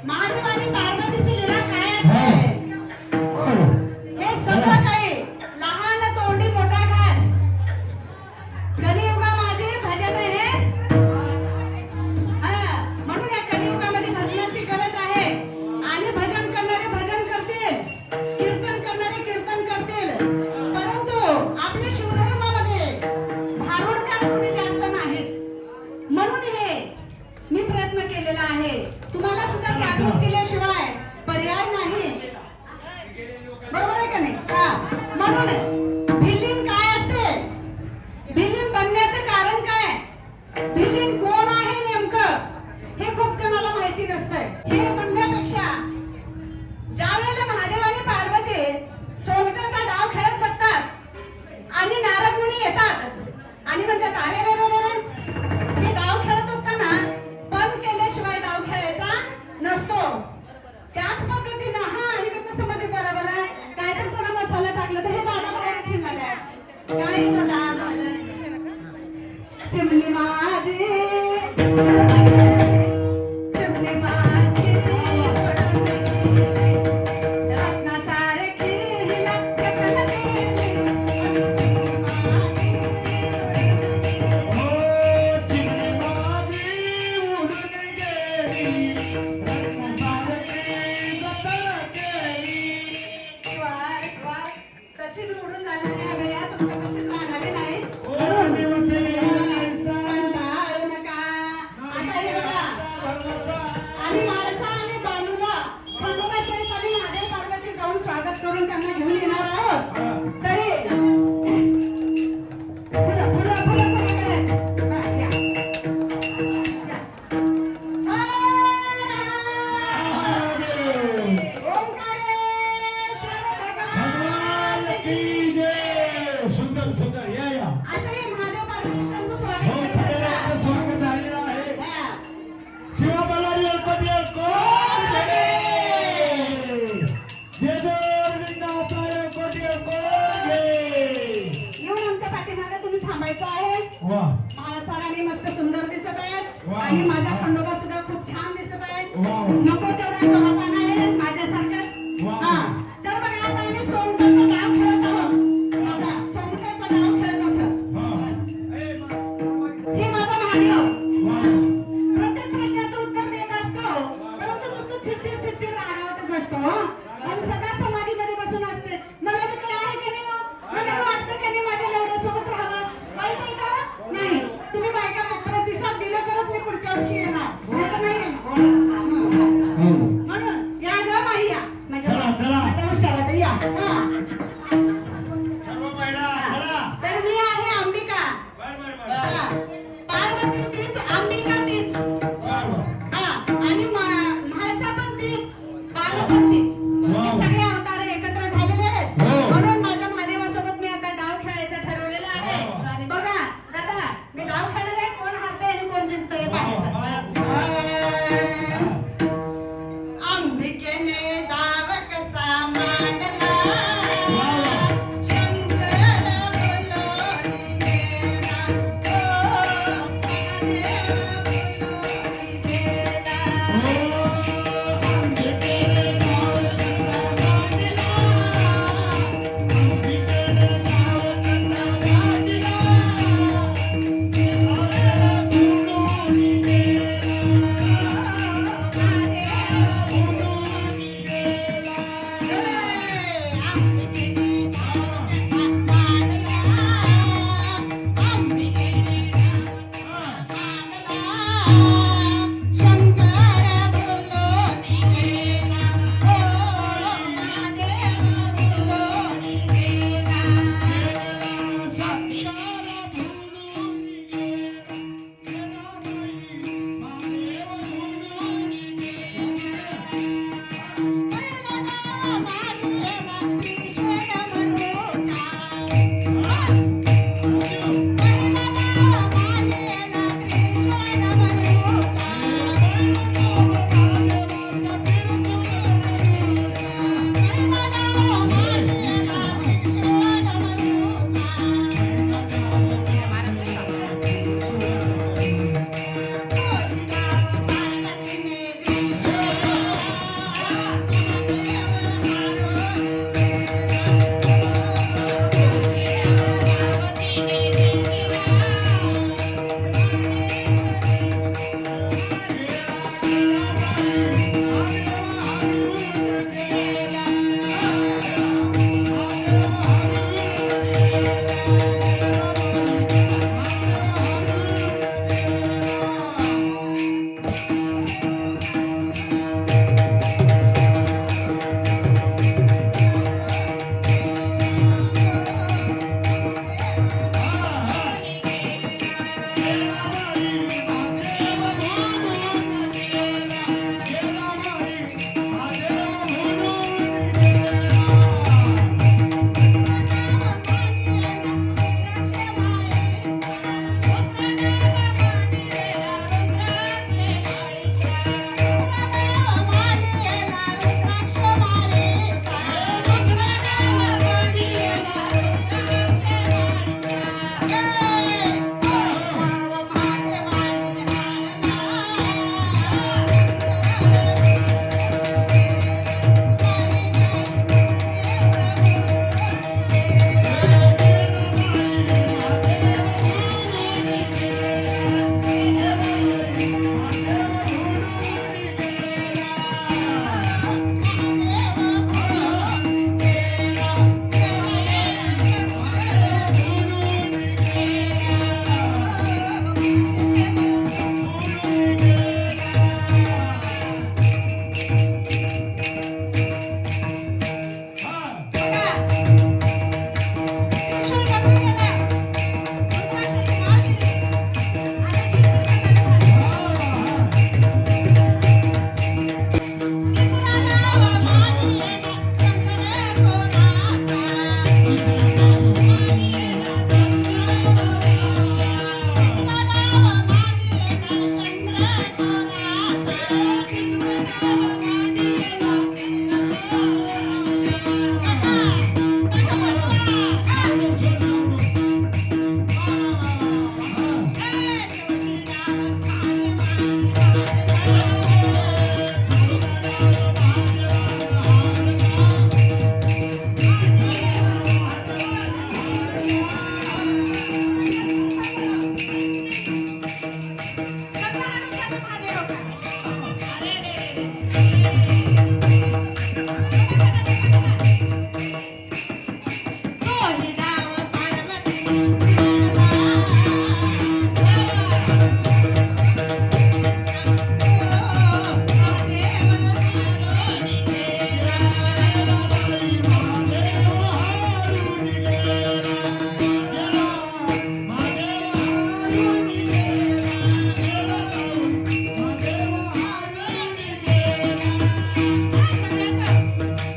महादेव आणि पार्वतीची लीला काय असते हे सगळं काही लहान तोंडी मोठा घास. कलियुगा माझे भजन हे म्हणून या कलियुगामध्ये भजनाची गरज आहे. आणि भजन करणारे भजन करतील, कीर्तन करणारे कीर्तन करतील, परंतु आपल्या शिवधर्मामध्ये भारुडकार कोणी जास्त नाहीत. म्हणून हे मी प्रयत्न केलेला आहे. तुम्हाला सुद्धा जागृत केल्याशिवाय पर्याय नाही. बरोबर आहे का नाही? म्हणून भिल्लीन काय असते, भिल्लीन बनण्याचं कारण काय, भिल्लीन कोण आहे नेमकं हे खूप जणाला माहिती नसतंय. हे म्हणण्यापेक्षा ज्या वेळेला महादेव आणि पार्वती सोंगटाचा डाव खेळत बसतात आणि नारद मुनी येतात आणि म्हणतात अरे रे रे रे, हे डाव खेळत असताना पण केल्याशिवाय डाव खेळायचा नसतो. त्याच पद्धतीनं ही कसं मध्ये बरोबर आहे, काय पण थोडा मसाला टाकला तर हे दादा बाहेर छिनाले काय दादा झालं चिमणी माझी चिमणी माझी रत्नासारखी हिला जतन केली. कशी निवडून जाणार नाही भैया, तुमच्या कशीच राहणारे नाही. कंटाळू नका. आता हे बघा, आणि माणसा आणि बालूला खंडोबा सहित आम्ही महादेव पार्वती जाऊन स्वागत करून त्यांना घेऊन येणार आहोत. तरी पुढं पुढं पुढं पुढं या. सुंदर सुंदर या या असं हे महादेव पार्वती त्यांचं हो स्वागत करत फतेराचं असतात. स्वागत झालेलं आहे. हा. शिवाबालाजी अल्पदेव कोण येऊन आमच्या पाठीमागे तुम्ही थांबायचं आहे. वा महाराष्ट्राने मस्त सुंदर दिसत आहेत वा. आणि माझा खंडोबा सुद्धा खूप छान दिसत आहे. वा. नको तेवढा कलापान आहे माझ्यासारखाच. वा. तर बघा आता आम्ही सोंगटाचा डाव खेळत आहोत. बघा, सोंगटाचा डाव खेळत असत. हे माझा महादेव प्रत्येक प्रश्नाचं उत्तर देत असतो, परंतु नुसतं चिडचिड चिडचिड रागावतच असतो. आणि सदा समाधीमध्ये बसून असते. मला बी काय आहे का नाही मग? मला बी वाटतं का नाही माझ्या नवऱ्यासोबत राहावं? वाईट आहे का? नाही. तुम्ही बायका प्रतिसाद दिला तरच मी पुढच्या वर्षी येणार, नाही तर नाही येणार. म्हणून या ग माही या माझ्या चला, चला. आता हुशार आहे तर या. सर्व महिला चला. तर मी आहे अंबिका. पार्वती तीच, अंबिका तीच. आणि म्हाळसा पण तीच, बालू पण तीच. हे सगळे अवतार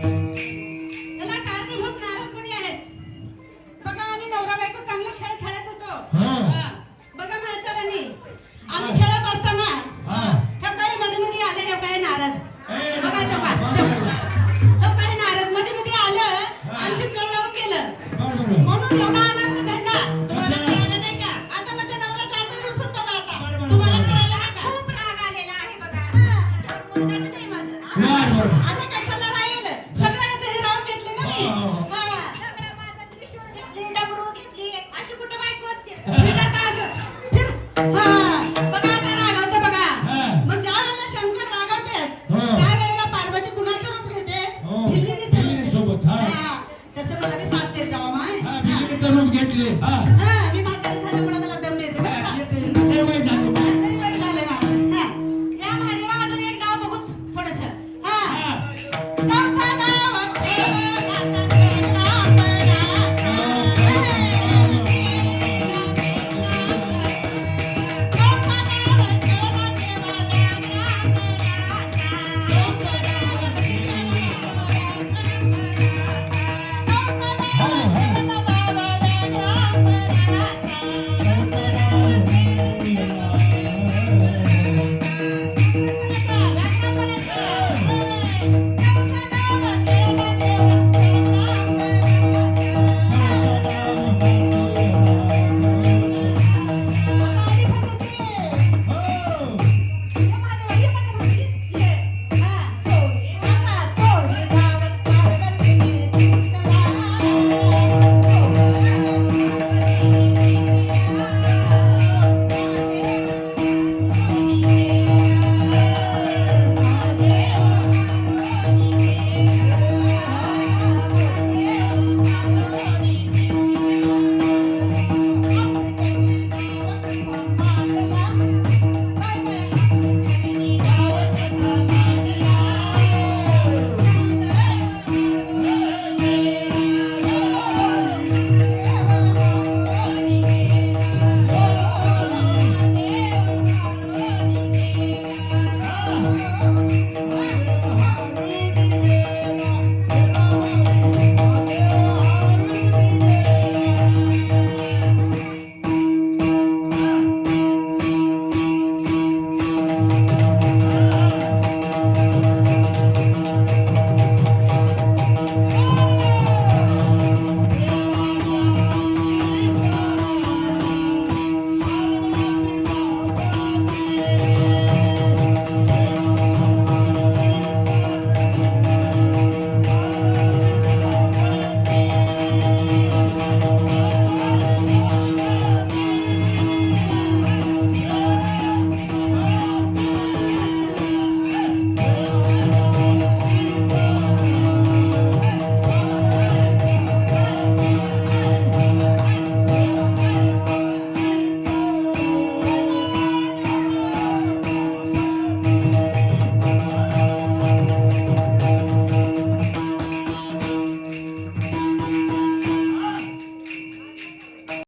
याला कारणीभूत नारद मुनी आहेत. बघा आम्ही नवरा बायको चांगला खेळ खेळत होतो. हा. बघा म्हाताऱ्यांनी आम्ही खेळत असताना हा. ह्या काही मध्ये मध्ये आले हे काही नारद. ए, बघा ते पहा. बरोबर. हे काही नारद मध्ये मध्ये आलं आमची कळ लावून गेलं. बरोबर. म्हणून एवढा अनर्थ घडला. तुम्हाला कसं? कळालं नाही का? आता माझ्या नवऱ्याचा हात रुसून बघा आता. बरोबर. तुम्हाला कळालं नाही का? खूप राग आलेला आहे बघा. त्याच्यावर बोलण्याचं नाही माझं. बरोबर. आता कशाला राहील? सगळ्यांचं हे राहून घेतले ना मी. हो, हो. हा. सगळं माझं त्रिशूळ घेतली, डमरू घेतली. अशी कुठं बायको असते? फिर आता असंच. फिर. हा. बघा आता रागावते बघा. हा. मग ज्या वेळेला शंकर रागावते, हो. त्यावेळेला पार्वती कुणाचं रूप घेते? हो. भिल्लिनीचं रूप भिल्लिनीसोबत, घेते. हा. हा. तसं मला बी साथ देत जावा माय. हा, भिल्लिनीचं रूप घेतले. हा. हा.